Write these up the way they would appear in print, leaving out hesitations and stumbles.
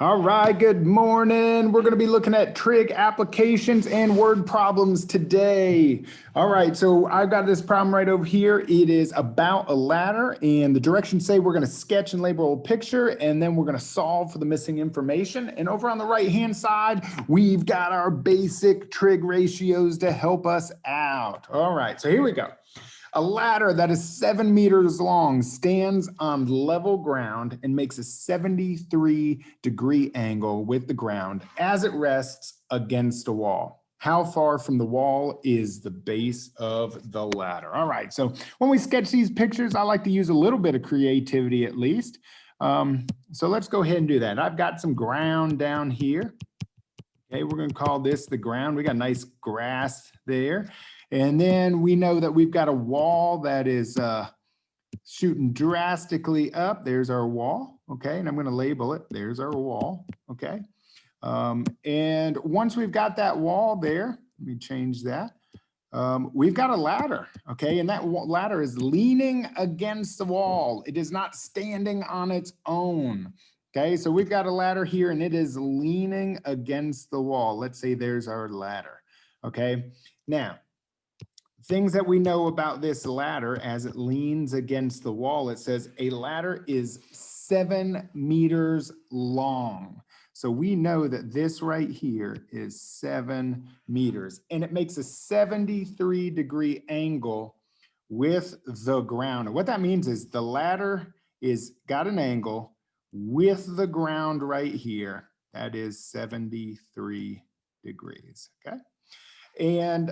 All right, good morning. We're going to be looking at trig applications and word problems today. All right, so I've got this problem right over here. It is about a ladder, and the directions say we're going to sketch and label a picture, and then we're going to solve for the missing information. And over on the right-hand side, we've got our basic trig ratios to help us out. All right, so here we go. A ladder that is 7 meters long stands on level ground and makes a 73-degree angle with the ground as it rests against a wall. How far from the wall is the base of the ladder? All right, so when we sketch these pictures, I like to use a little bit of creativity at least. So let's go ahead and do that. I've got some ground down here. Okay, we're going to call this the ground. We got nice grass there. And then we know that we've got a wall that is shooting drastically up. There's our wall, okay? And I'm going to label it. There's our wall, okay? And once we've got that wall there, let me change that. We've got a ladder, okay? And that ladder is leaning against the wall. It is not standing on its own, okay? So we've got a ladder here and it is leaning against the wall. Let's say there's our ladder, okay? Now, things that we know about this ladder as it leans against the wall, it says a ladder is 7 meters long. So we know that this right here is 7 meters and it makes a 73-degree angle with the ground. And what that means is the ladder is got an angle with the ground right here. That is 73 degrees, okay? And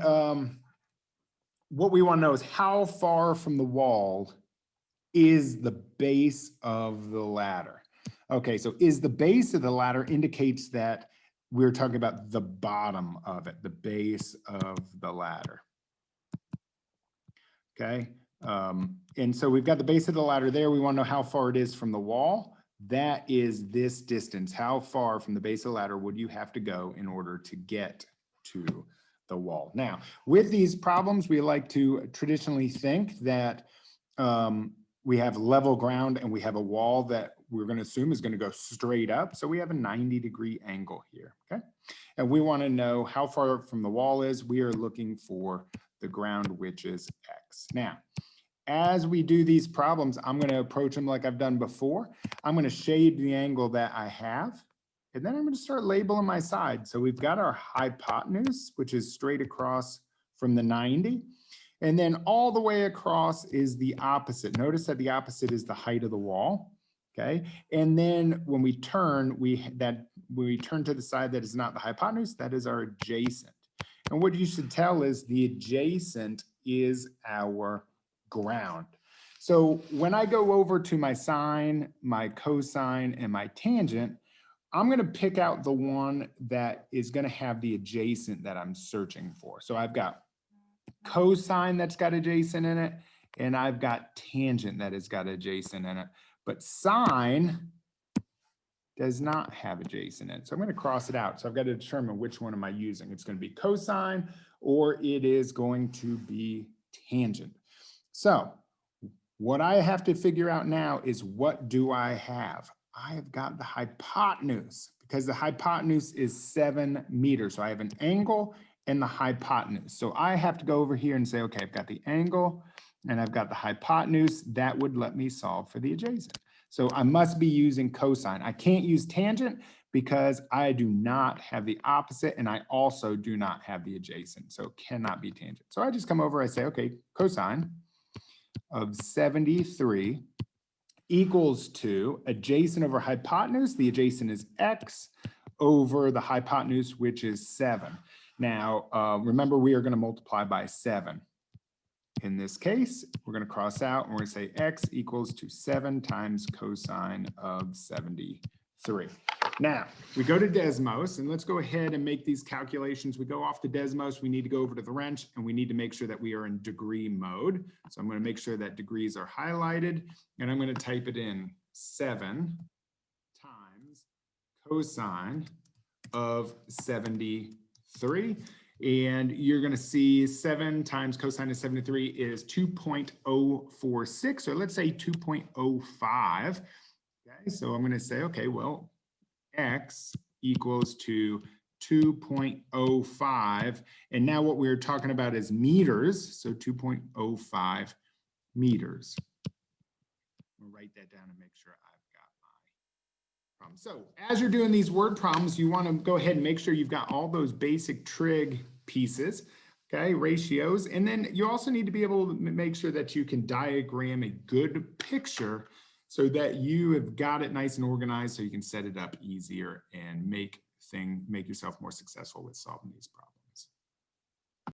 what we want to know is how far from the wall is the base of the ladder? Okay, so is the base of the ladder indicates that we're talking about the bottom of it, the base of the ladder. Okay, and so we've got the base of the ladder there. We want to know how far it is from the wall. That is this distance. How far from the base of the ladder would you have to go in order to get to the wall? Now, with these problems, we like to traditionally think that we have level ground and we have a wall that we're going to assume is going to go straight up. So we have a 90-degree angle here, okay? And we want to know how far from the wall is. We are looking for the ground, which is X. Now, as we do these problems, I'm going to approach them like I've done before. I'm going to shade the angle that I have. And then I'm going to start labeling my side. So we've got our hypotenuse, which is straight across from the 90. And then all the way across is the opposite. Notice that the opposite is the height of the wall. Okay. And then when we turn, when we turn to the side that is not the hypotenuse, that is our adjacent. And what you should tell is the adjacent is our ground. So when I go over to my sine, my cosine, and my tangent, I'm going to pick out the one that is going to have the adjacent that I'm searching for. So I've got cosine that's got adjacent in it, and I've got tangent that has got adjacent in it. But sine does not have adjacent in it. So I'm going to cross it out. So I've got to determine which one am I using. It's going to be cosine or it is going to be tangent. So what I have to figure out now is what do I have? I have got the hypotenuse because the hypotenuse is 7 meters. So I have an angle and the hypotenuse. So I have to go over here and say, okay, I've got the angle and I've got the hypotenuse. That would let me solve for the adjacent. So I must be using cosine. I can't use tangent because I do not have the opposite and I also do not have the adjacent. So it cannot be tangent. So I just come over, I say, okay, cosine of 73 equals to adjacent over hypotenuse. The adjacent is X over the hypotenuse, which is 7. Now, remember, we are going to multiply by 7. In this case, we're going to cross out and we're going to say X equals to 7 times cosine of 73. Now, we go to desmos, and let's go ahead and make these calculations. We go off to desmos, we need to go over to the wrench, and we need to make sure that we are in degree mode. So I'm going to make sure that degrees are highlighted, and I'm going to type it in 7 times cosine of 73. And you're going to see 7 times cosine of 73 is 2.046, or let's say 2.05. Okay, so I'm going to say, okay, well, x equals to 2.05. And now what we're talking about is meters. So 2.05 meters. I'll write that down and make sure I've got my problem. So as you're doing these word problems, you want to go ahead and make sure you've got all those basic trig pieces, okay, ratios. And then you also need to be able to make sure that you can diagram a good picture so that you have got it nice and organized so you can set it up easier and make yourself more successful with solving these problems.